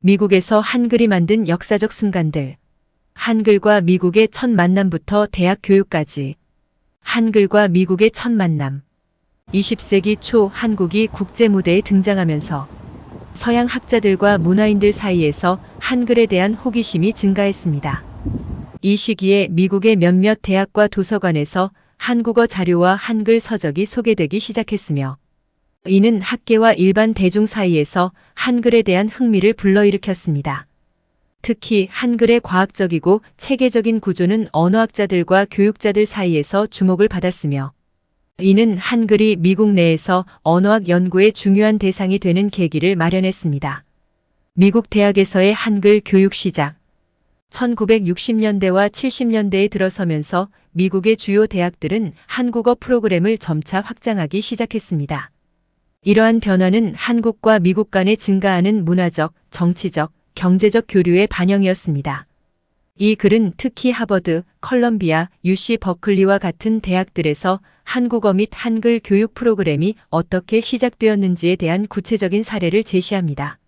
미국에서 한글이 만든 역사적 순간들. 한글과 미국의 첫 만남부터 대학 교육까지. 한글과 미국의 첫 만남. 20세기 초 한국이 국제 무대에 등장하면서 서양 학자들과 문화인들 사이에서 한글에 대한 호기심이 증가했습니다. 이 시기에 미국의 몇몇 대학과 도서관에서 한국어 자료와 한글 서적이 소개되기 시작했으며, 이는 학계와 일반 대중 사이에서 한글에 대한 흥미를 불러일으켰습니다. 특히 한글의 과학적이고 체계적인 구조는 언어학자들과 교육자들 사이에서 주목을 받았으며, 이는 한글이 미국 내에서 언어학 연구의 중요한 대상이 되는 계기를 마련했습니다. 미국 대학에서의 한글 교육 시작. 1960년대와 70년대에 들어서면서 미국의 주요 대학들은 한국어 프로그램을 점차 확장하기 시작했습니다. 이러한 변화는 한국과 미국 간에 증가하는 문화적, 정치적, 경제적 교류의 반영이었습니다. 이 글은 특히 하버드, 컬럼비아, UC 버클리와 같은 대학들에서 한국어 및 한글 교육 프로그램이 어떻게 시작되었는지에 대한 구체적인 사례를 제시합니다.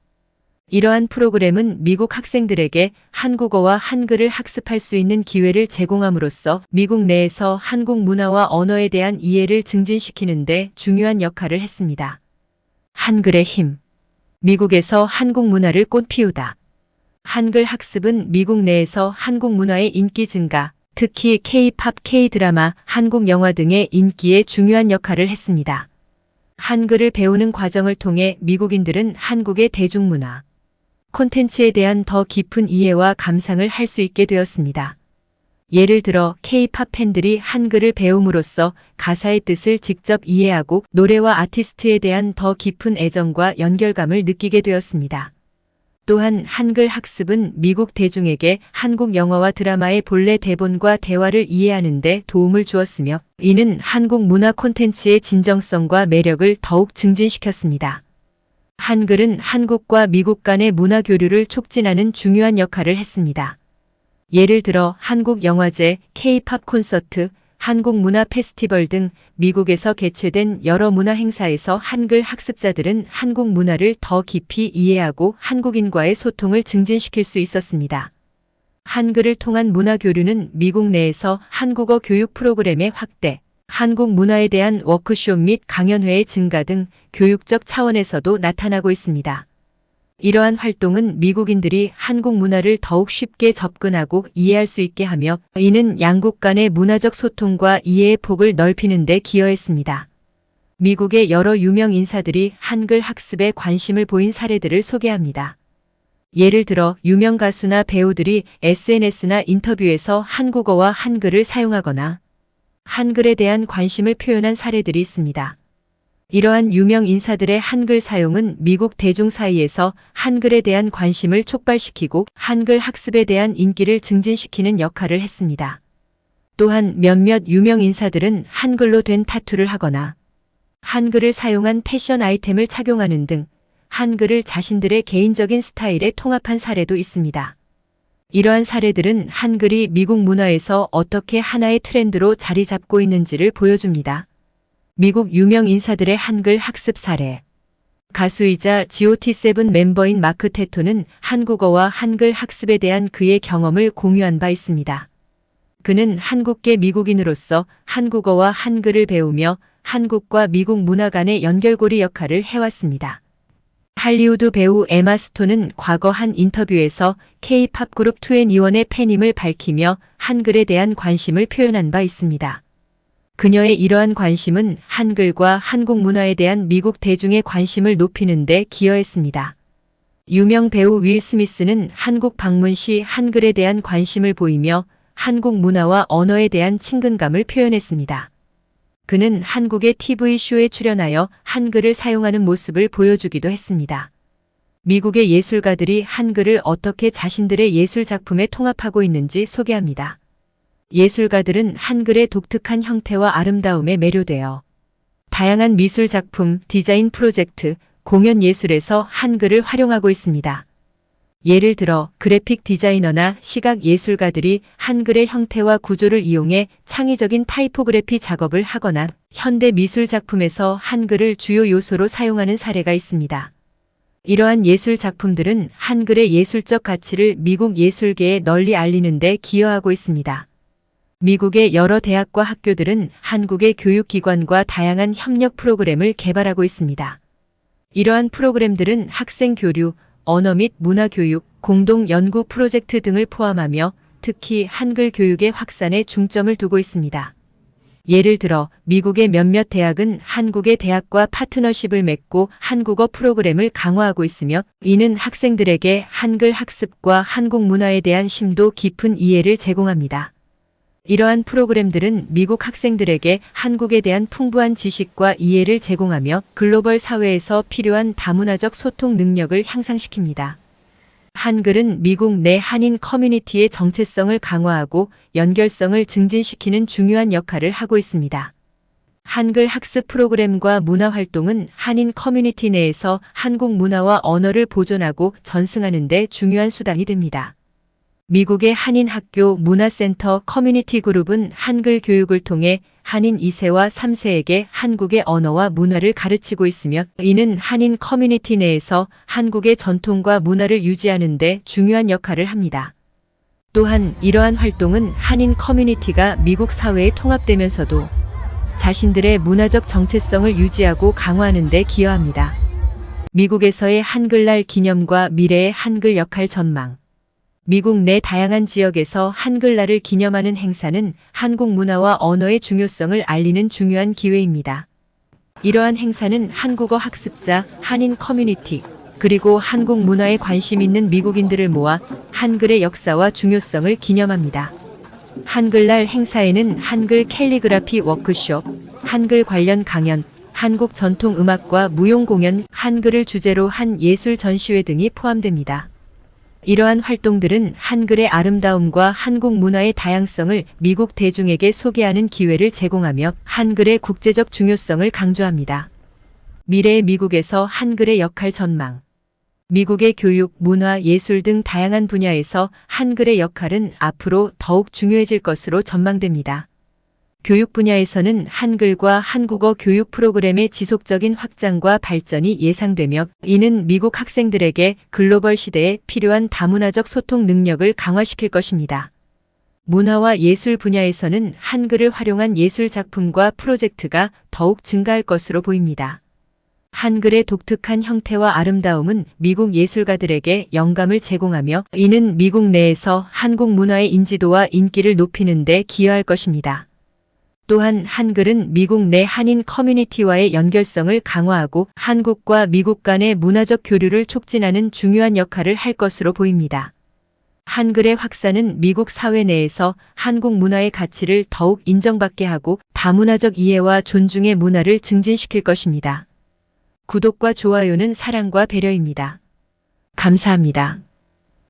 이러한 프로그램은 미국 학생들에게 한국어와 한글을 학습할 수 있는 기회를 제공함으로써 미국 내에서 한국 문화와 언어에 대한 이해를 증진시키는 데 중요한 역할을 했습니다. 한글의 힘. 미국에서 한국 문화를 꽃피우다. 한글 학습은 미국 내에서 한국 문화의 인기 증가, 특히 K-팝, K-드라마, 한국 영화 등의 인기에 중요한 역할을 했습니다. 한글을 배우는 과정을 통해 미국인들은 한국의 대중문화, 콘텐츠에 대한 더 깊은 이해와 감상을 할 수 있게 되었습니다. 예를 들어 K-팝 팬들이 한글을 배움으로써 가사의 뜻을 직접 이해하고 노래와 아티스트에 대한 더 깊은 애정과 연결감을 느끼게 되었습니다. 또한 한글 학습은 미국 대중에게 한국 영화와 드라마의 본래 대본과 대화를 이해하는 데 도움을 주었으며, 이는 한국 문화 콘텐츠의 진정성과 매력을 더욱 증진시켰습니다. 한글은 한국과 미국 간의 문화 교류를 촉진하는 중요한 역할을 했습니다. 예를 들어 한국 영화제, K-팝 콘서트, 한국 문화 페스티벌 등 미국에서 개최된 여러 문화 행사에서 한글 학습자들은 한국 문화를 더 깊이 이해하고 한국인과의 소통을 증진시킬 수 있었습니다. 한글을 통한 문화 교류는 미국 내에서 한국어 교육 프로그램의 확대, 한국 문화에 대한 워크숍 및 강연회의 증가 등 교육적 차원에서도 나타나고 있습니다. 이러한 활동은 미국인들이 한국 문화를 더욱 쉽게 접근하고 이해할 수 있게 하며, 이는 양국 간의 문화적 소통과 이해의 폭을 넓히는 데 기여했습니다. 미국의 여러 유명 인사들이 한글 학습에 관심을 보인 사례들을 소개합니다. 예를 들어 유명 가수나 배우들이 SNS나 인터뷰에서 한국어와 한글을 사용하거나 한글에 대한 관심을 표현한 사례들이 있습니다. 이러한 유명 인사들의 한글 사용은 미국 대중 사이에서 한글에 대한 관심을 촉발시키고 한글 학습에 대한 인기를 증진시키는 역할을 했습니다. 또한 몇몇 유명 인사들은 한글로 된 타투를 하거나 한글을 사용한 패션 아이템을 착용하는 등 한글을 자신들의 개인적인 스타일에 통합한 사례도 있습니다. 이러한 사례들은 한글이 미국 문화에서 어떻게 하나의 트렌드로 자리 잡고 있는지를 보여줍니다. 미국 유명 인사들의 한글 학습 사례. 가수이자 GOT7 멤버인 마크 테토는 한국어와 한글 학습에 대한 그의 경험을 공유한 바 있습니다. 그는 한국계 미국인으로서 한국어와 한글을 배우며 한국과 미국 문화 간의 연결고리 역할을 해왔습니다. 할리우드 배우 에마 스톤은 과거 한 인터뷰에서 K-팝 그룹 2NE1의 팬임을 밝히며 한글에 대한 관심을 표현한 바 있습니다. 그녀의 이러한 관심은 한글과 한국 문화에 대한 미국 대중의 관심을 높이는 데 기여했습니다. 유명 배우 윌 스미스는 한국 방문 시 한글에 대한 관심을 보이며 한국 문화와 언어에 대한 친근감을 표현했습니다. 그는 한국의 TV쇼에 출연하여 한글을 사용하는 모습을 보여주기도 했습니다. 미국의 예술가들이 한글을 어떻게 자신들의 예술 작품에 통합하고 있는지 소개합니다. 예술가들은 한글의 독특한 형태와 아름다움에 매료되어 다양한 미술 작품, 디자인 프로젝트, 공연 예술에서 한글을 활용하고 있습니다. 예를 들어 그래픽 디자이너나 시각 예술가들이 한글의 형태와 구조를 이용해 창의적인 타이포그래피 작업을 하거나 현대 미술 작품에서 한글을 주요 요소로 사용하는 사례가 있습니다. 이러한 예술 작품들은 한글의 예술적 가치를 미국 예술계에 널리 알리는 데 기여하고 있습니다. 미국의 여러 대학과 학교들은 한국의 교육기관과 다양한 협력 프로그램을 개발하고 있습니다. 이러한 프로그램들은 학생 교류, 언어 및 문화 교육, 공동 연구 프로젝트 등을 포함하며 특히 한글 교육의 확산에 중점을 두고 있습니다. 예를 들어 미국의 몇몇 대학은 한국의 대학과 파트너십을 맺고 한국어 프로그램을 강화하고 있으며 이는 학생들에게 한글 학습과 한국 문화에 대한 심도 깊은 이해를 제공합니다. 이러한 프로그램들은 미국 학생들에게 한국에 대한 풍부한 지식과 이해를 제공하며 글로벌 사회에서 필요한 다문화적 소통 능력을 향상시킵니다. 한글은 미국 내 한인 커뮤니티의 정체성을 강화하고 연결성을 증진시키는 중요한 역할을 하고 있습니다. 한글 학습 프로그램과 문화 활동은 한인 커뮤니티 내에서 한국 문화와 언어를 보존하고 전승하는 데 중요한 수단이 됩니다. 미국의 한인 학교 문화센터 커뮤니티 그룹은 한글 교육을 통해 한인 2세와 3세에게 한국의 언어와 문화를 가르치고 있으며 이는 한인 커뮤니티 내에서 한국의 전통과 문화를 유지하는 데 중요한 역할을 합니다. 또한 이러한 활동은 한인 커뮤니티가 미국 사회에 통합되면서도 자신들의 문화적 정체성을 유지하고 강화하는 데 기여합니다. 미국에서의 한글날 기념과 미래의 한글 역할 전망. 미국 내 다양한 지역에서 한글날을 기념하는 행사는 한국 문화와 언어의 중요성을 알리는 중요한 기회입니다. 이러한 행사는 한국어 학습자, 한인 커뮤니티, 그리고 한국 문화에 관심 있는 미국인들을 모아 한글의 역사와 중요성을 기념합니다. 한글날 행사에는 한글 캘리그라피 워크숍, 한글 관련 강연, 한국 전통 음악과 무용 공연, 한글을 주제로 한 예술 전시회 등이 포함됩니다. 이러한 활동들은 한글의 아름다움과 한국 문화의 다양성을 미국 대중에게 소개하는 기회를 제공하며 한글의 국제적 중요성을 강조합니다. 미래의 미국에서 한글의 역할 전망. 미국의 교육, 문화, 예술 등 다양한 분야에서 한글의 역할은 앞으로 더욱 중요해질 것으로 전망됩니다. 교육 분야에서는 한글과 한국어 교육 프로그램의 지속적인 확장과 발전이 예상되며 이는 미국 학생들에게 글로벌 시대에 필요한 다문화적 소통 능력을 강화시킬 것입니다. 문화와 예술 분야에서는 한글을 활용한 예술 작품과 프로젝트가 더욱 증가할 것으로 보입니다. 한글의 독특한 형태와 아름다움은 미국 예술가들에게 영감을 제공하며 이는 미국 내에서 한국 문화의 인지도와 인기를 높이는 데 기여할 것입니다. 또한 한글은 미국 내 한인 커뮤니티와의 연결성을 강화하고 한국과 미국 간의 문화적 교류를 촉진하는 중요한 역할을 할 것으로 보입니다. 한글의 확산은 미국 사회 내에서 한국 문화의 가치를 더욱 인정받게 하고 다문화적 이해와 존중의 문화를 증진시킬 것입니다. 구독과 좋아요는 사랑과 배려입니다. 감사합니다.